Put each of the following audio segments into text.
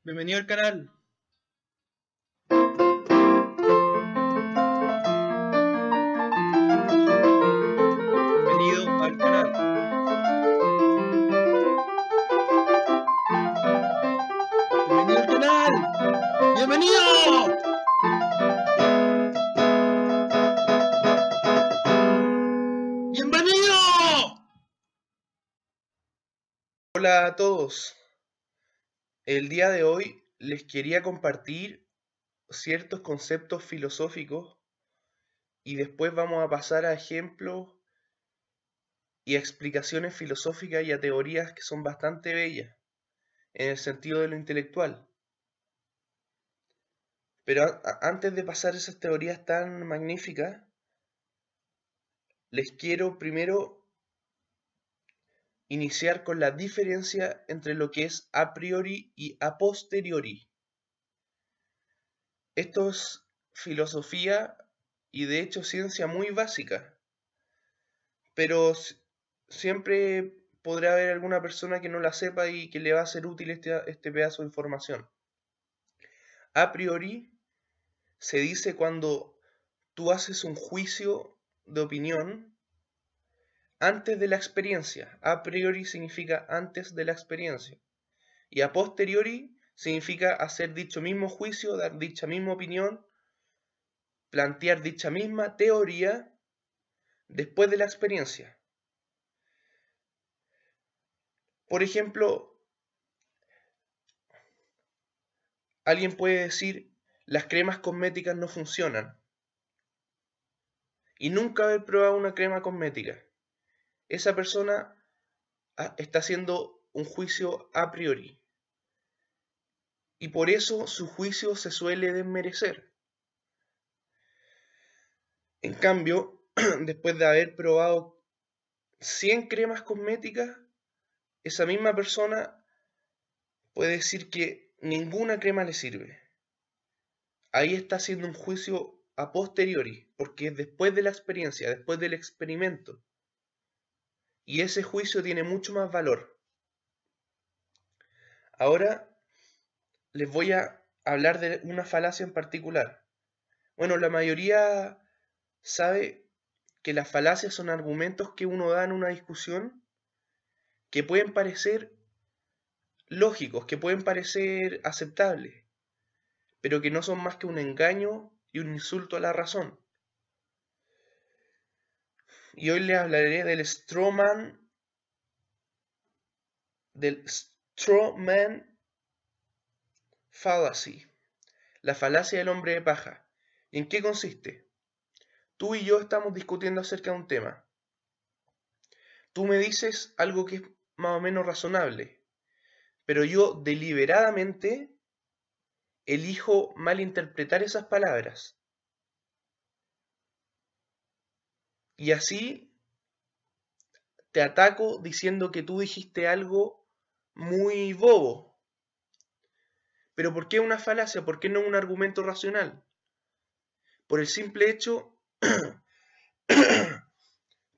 Bienvenido al canal. Bienvenido al canal. Bienvenido al canal. Bienvenido. Bienvenido. Hola a todos. El día de hoy les quería compartir ciertos conceptos filosóficos y después vamos a pasar a ejemplos y a explicaciones filosóficas y a teorías que son bastante bellas en el sentido de lo intelectual. Pero antes de pasar a esas teorías tan magníficas, les quiero primero iniciar con la diferencia entre lo que es a priori y a posteriori. Esto es filosofía y de hecho ciencia muy básica, pero siempre podrá haber alguna persona que no la sepa y que le va a ser útil este pedazo de información. A priori se dice cuando tú haces un juicio de opinión antes de la experiencia. A priori significa antes de la experiencia. Y a posteriori significa hacer dicho mismo juicio, dar dicha misma opinión, plantear dicha misma teoría después de la experiencia. Por ejemplo, alguien puede decir, las cremas cosméticas no funcionan. Y nunca haber probado una crema cosmética. Esa persona está haciendo un juicio a priori. Y por eso su juicio se suele desmerecer. En cambio, después de haber probado 100 cremas cosméticas, esa misma persona puede decir que ninguna crema le sirve. Ahí está haciendo un juicio a posteriori, porque es después de la experiencia, después del experimento. Y ese juicio tiene mucho más valor. Ahora les voy a hablar de una falacia en particular. Bueno, la mayoría sabe que las falacias son argumentos que uno da en una discusión que pueden parecer lógicos, que pueden parecer aceptables, pero que no son más que un engaño y un insulto a la razón. Y hoy les hablaré del straw man fallacy, la falacia del hombre de paja. ¿Y en qué consiste? Tú y yo estamos discutiendo acerca de un tema. Tú me dices algo que es más o menos razonable, pero yo deliberadamente elijo malinterpretar esas palabras. Y así te ataco diciendo que tú dijiste algo muy bobo. Pero ¿por qué una falacia? ¿Por qué no un argumento racional? Por el simple hecho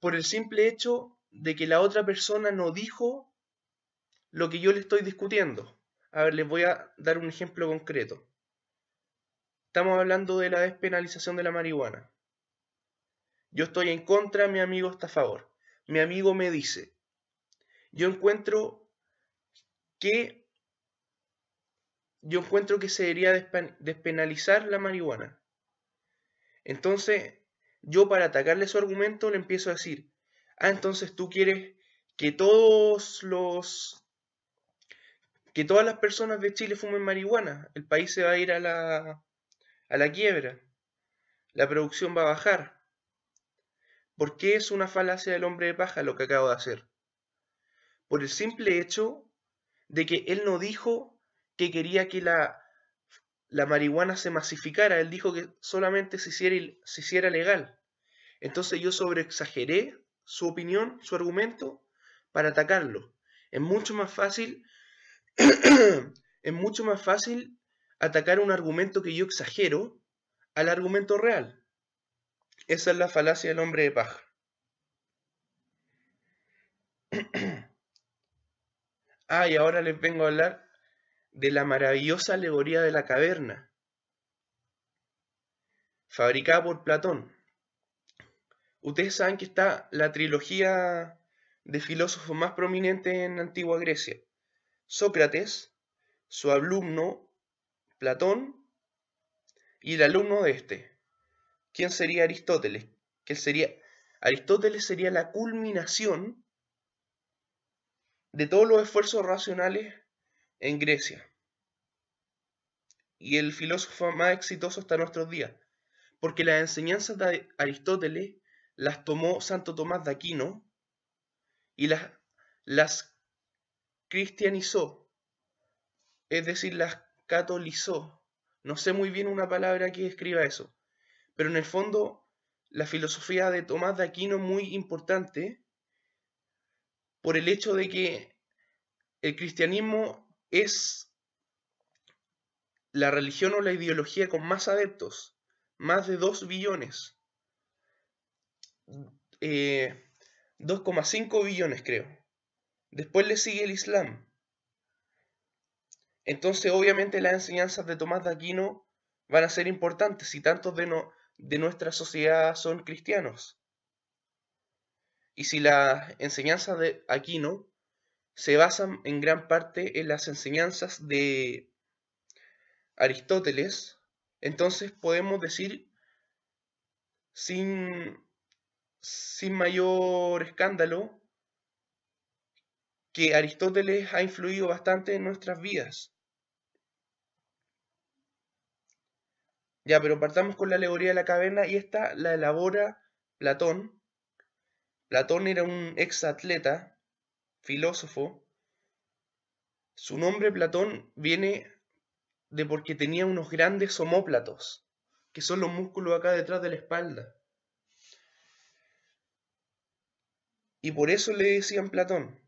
por el simple hecho de que la otra persona no dijo lo que yo le estoy discutiendo. A ver, les voy a dar un ejemplo concreto. Estamos hablando de la despenalización de la marihuana. Yo estoy en contra, mi amigo está a favor. Mi amigo me dice, yo encuentro que se debería despenalizar la marihuana. Entonces, yo para atacarle su argumento le empiezo a decir, entonces tú quieres que que todas las personas de Chile fumen marihuana, el país se va a ir a la quiebra, la producción va a bajar. ¿Por qué es una falacia del hombre de paja lo que acabo de hacer? Por el simple hecho de que él no dijo que quería que la marihuana se masificara, él dijo que solamente se hiciera legal. Entonces yo sobreexageré su opinión, su argumento, para atacarlo. Es mucho más fácil es mucho más fácil atacar un argumento que yo exagero al argumento real. Esa es la falacia del hombre de paja. Y ahora les vengo a hablar de la maravillosa alegoría de la caverna, fabricada por Platón. Ustedes saben que está la trilogía de filósofos más prominentes en la antigua Grecia: Sócrates, su alumno Platón y el alumno de este. ¿Quién sería Aristóteles? Aristóteles sería la culminación de todos los esfuerzos racionales en Grecia, y el filósofo más exitoso hasta nuestros días, porque las enseñanzas de Aristóteles las tomó Santo Tomás de Aquino y las cristianizó, es decir, las catolizó. No sé muy bien una palabra que describa eso, pero en el fondo la filosofía de Tomás de Aquino es muy importante por el hecho de que el cristianismo es la religión o la ideología con más adeptos, más de 2 billones, 2,5 billones creo. Después le sigue el Islam. Entonces obviamente las enseñanzas de Tomás de Aquino van a ser importantes si tantos de nuestra sociedad son cristianos. Y si las enseñanzas de Aquino se basan en gran parte en las enseñanzas de Aristóteles, entonces podemos decir sin mayor escándalo que Aristóteles ha influido bastante en nuestras vidas. Ya, pero partamos con la alegoría de la caverna, y esta la elabora Platón. Platón era un exatleta, filósofo. Su nombre Platón viene de porque tenía unos grandes omóplatos, que son los músculos acá detrás de la espalda. Y por eso le decían Platón.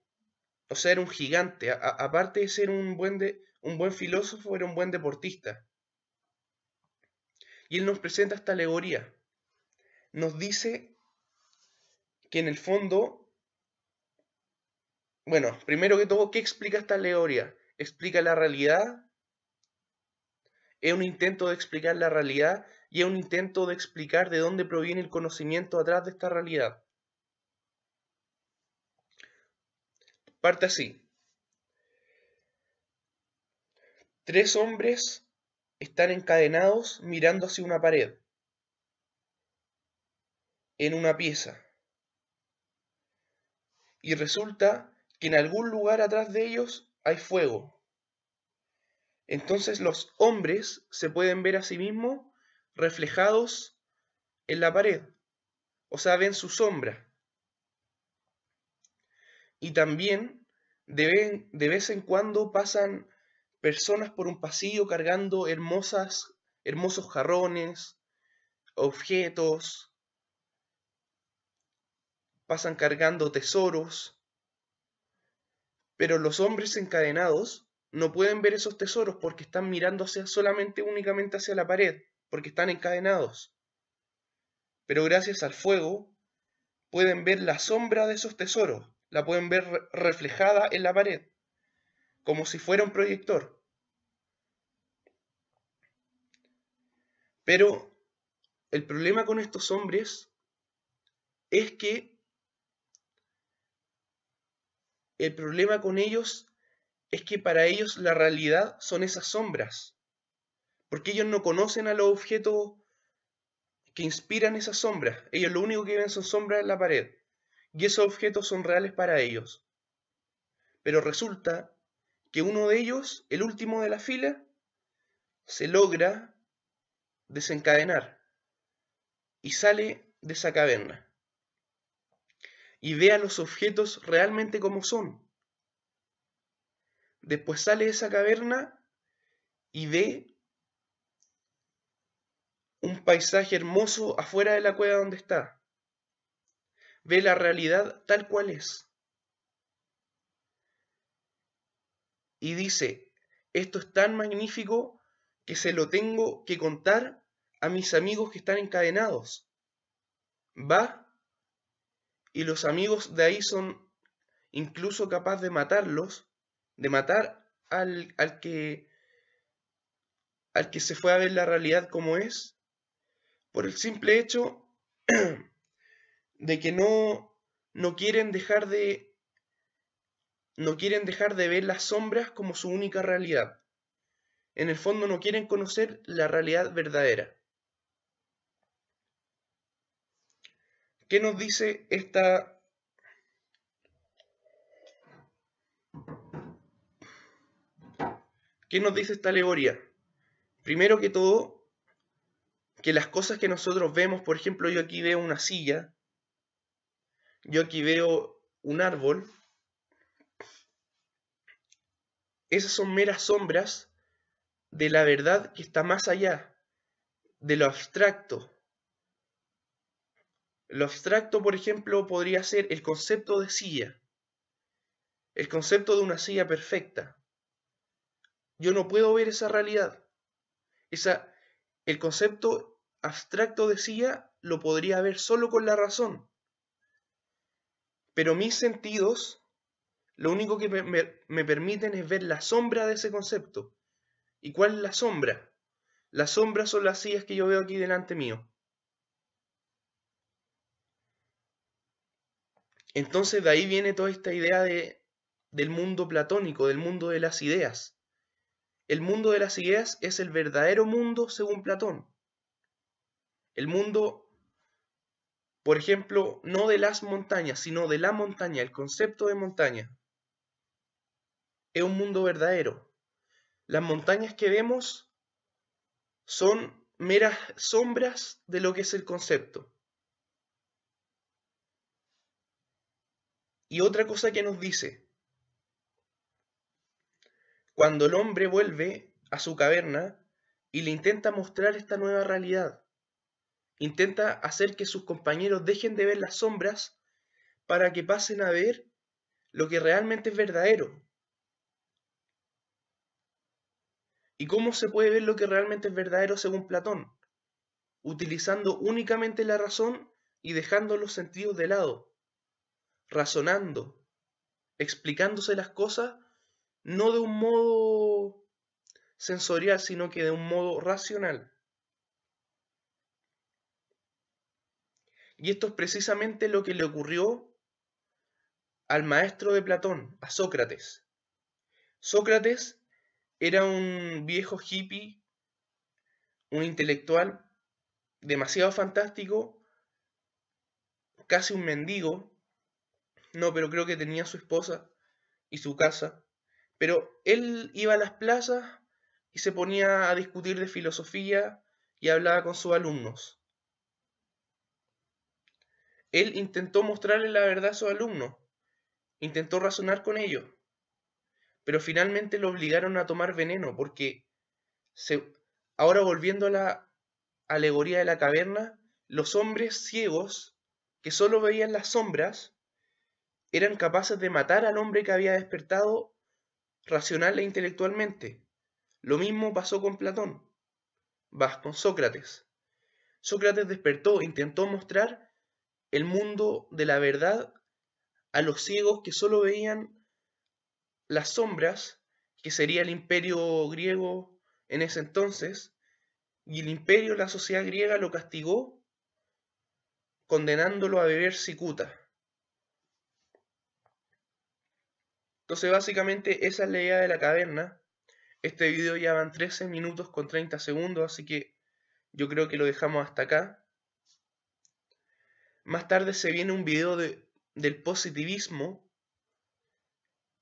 O sea, era un gigante. Aparte de ser un buen filósofo, era un buen deportista. Y él nos presenta esta alegoría. Nos dice que en el fondo, bueno, primero que todo, ¿qué explica esta alegoría? Explica la realidad, es un intento de explicar la realidad y es un intento de explicar de dónde proviene el conocimiento atrás de esta realidad. Parte así. 3 hombres están encadenados mirando hacia una pared, en una pieza. Y resulta que en algún lugar atrás de ellos hay fuego. Entonces los hombres se pueden ver a sí mismos reflejados en la pared, o sea, ven su sombra. Y también de vez en cuando pasan personas por un pasillo cargando hermosos jarrones, objetos, pasan cargando tesoros, pero los hombres encadenados no pueden ver esos tesoros porque están mirando únicamente hacia la pared, porque están encadenados. Pero gracias al fuego pueden ver la sombra de esos tesoros, la pueden ver reflejada en la pared, como si fuera un proyector. Pero el problema con estos hombres es que para ellos la realidad son esas sombras, porque ellos no conocen a los objetos que inspiran esas sombras. Ellos lo único que ven son sombras en la pared, y esos objetos son reales para ellos. Pero resulta que uno de ellos, el último de la fila, se logra desencadenar y sale de esa caverna y ve a los objetos realmente como son. Después sale de esa caverna y ve un paisaje hermoso afuera de la cueva donde está. Ve la realidad tal cual es. Y dice, esto es tan magnífico que se lo tengo que contar a mis amigos que están encadenados. Va, y los amigos de ahí son incluso capaces de matar al que se fue a ver la realidad como es, por el simple hecho de que no quieren dejar de ver las sombras como su única realidad. En el fondo no quieren conocer la realidad verdadera. ¿Qué nos dice esta alegoría? Primero que todo, que las cosas que nosotros vemos, por ejemplo, yo aquí veo una silla, yo aquí veo un árbol, esas son meras sombras de la verdad que está más allá, de lo abstracto. Lo abstracto, por ejemplo, podría ser el concepto de silla, el concepto de una silla perfecta. Yo no puedo ver esa realidad. El concepto abstracto de silla lo podría ver solo con la razón. Pero mis sentidos, lo único que me permiten es ver la sombra de ese concepto. ¿Y cuál es la sombra? Las sombras son las sillas que yo veo aquí delante mío. Entonces de ahí viene toda esta idea del mundo platónico, del mundo de las ideas. El mundo de las ideas es el verdadero mundo según Platón. El mundo, por ejemplo, no de las montañas, sino de la montaña, el concepto de montaña. Es un mundo verdadero. Las montañas que vemos son meras sombras de lo que es el concepto. Y otra cosa que nos dice, cuando el hombre vuelve a su caverna y le intenta mostrar esta nueva realidad, intenta hacer que sus compañeros dejen de ver las sombras para que pasen a ver lo que realmente es verdadero. ¿Y cómo se puede ver lo que realmente es verdadero según Platón? Utilizando únicamente la razón y dejando los sentidos de lado, razonando, explicándose las cosas no de un modo sensorial, sino que de un modo racional. Y esto es precisamente lo que le ocurrió al maestro de Platón, a Sócrates. Sócrates era un viejo hippie, un intelectual demasiado fantástico, casi un mendigo. No, pero creo que tenía su esposa y su casa. Pero él iba a las plazas y se ponía a discutir de filosofía y hablaba con sus alumnos. Él intentó mostrarle la verdad a sus alumnos, intentó razonar con ellos, pero finalmente lo obligaron a tomar veneno porque ahora volviendo a la alegoría de la caverna, los hombres ciegos que solo veían las sombras eran capaces de matar al hombre que había despertado racional e intelectualmente. Lo mismo pasó con Platón, con Sócrates. Sócrates despertó, intentó mostrar el mundo de la verdad a los ciegos que solo veían las sombras, que sería el imperio griego en ese entonces, y el imperio, la sociedad griega, lo castigó condenándolo a beber cicuta. Entonces básicamente esa es la idea de la caverna. Este video ya van 13 minutos con 30 segundos, así que yo creo que lo dejamos hasta acá. Más tarde se viene un video del positivismo.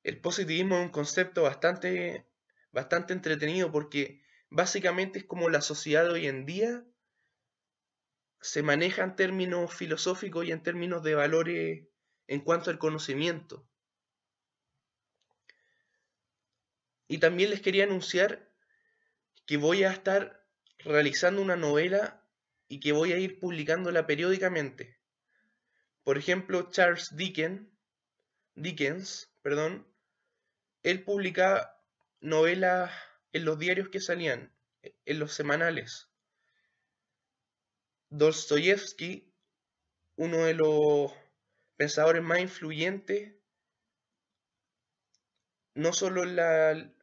El positivismo es un concepto bastante entretenido porque básicamente es como la sociedad de hoy en día se maneja en términos filosóficos y en términos de valores en cuanto al conocimiento. Y también les quería anunciar que voy a estar realizando una novela y que voy a ir publicándola periódicamente. Por ejemplo, Charles Dickens, él publicaba novelas en los diarios que salían, en los semanales. Dostoyevsky, uno de los pensadores más influyentes, no solo en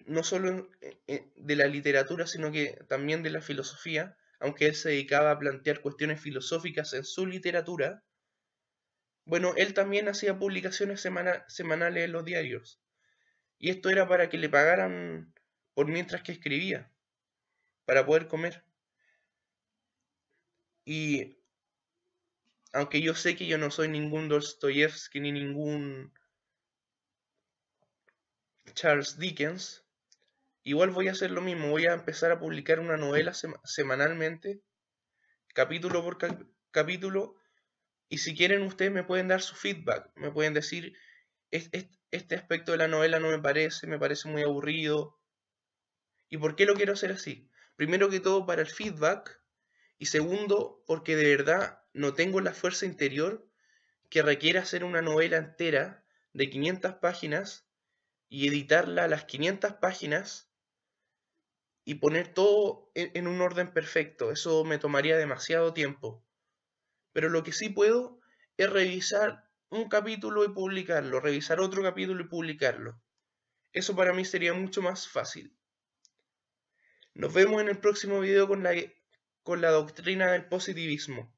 no solo de la literatura, sino que también de la filosofía, aunque él se dedicaba a plantear cuestiones filosóficas en su literatura. Bueno, él también hacía publicaciones semanales en los diarios. Y esto era para que le pagaran por mientras que escribía, para poder comer. Y aunque yo sé que yo no soy ningún Dostoyevsky ni ningún Charles Dickens, igual voy a hacer lo mismo. Voy a empezar a publicar una novela semanalmente, capítulo por capítulo. Y si quieren, ustedes me pueden dar su feedback. Me pueden decir, este aspecto de la novela no me parece muy aburrido. ¿Y por qué lo quiero hacer así? Primero que todo, para el feedback. Y segundo, porque de verdad no tengo la fuerza interior que requiere hacer una novela entera de 500 páginas y editarla a las 500 páginas y poner todo en un orden perfecto. Eso me tomaría demasiado tiempo. Pero lo que sí puedo es revisar un capítulo y publicarlo, revisar otro capítulo y publicarlo. Eso para mí sería mucho más fácil. Nos vemos en el próximo video con la doctrina del positivismo.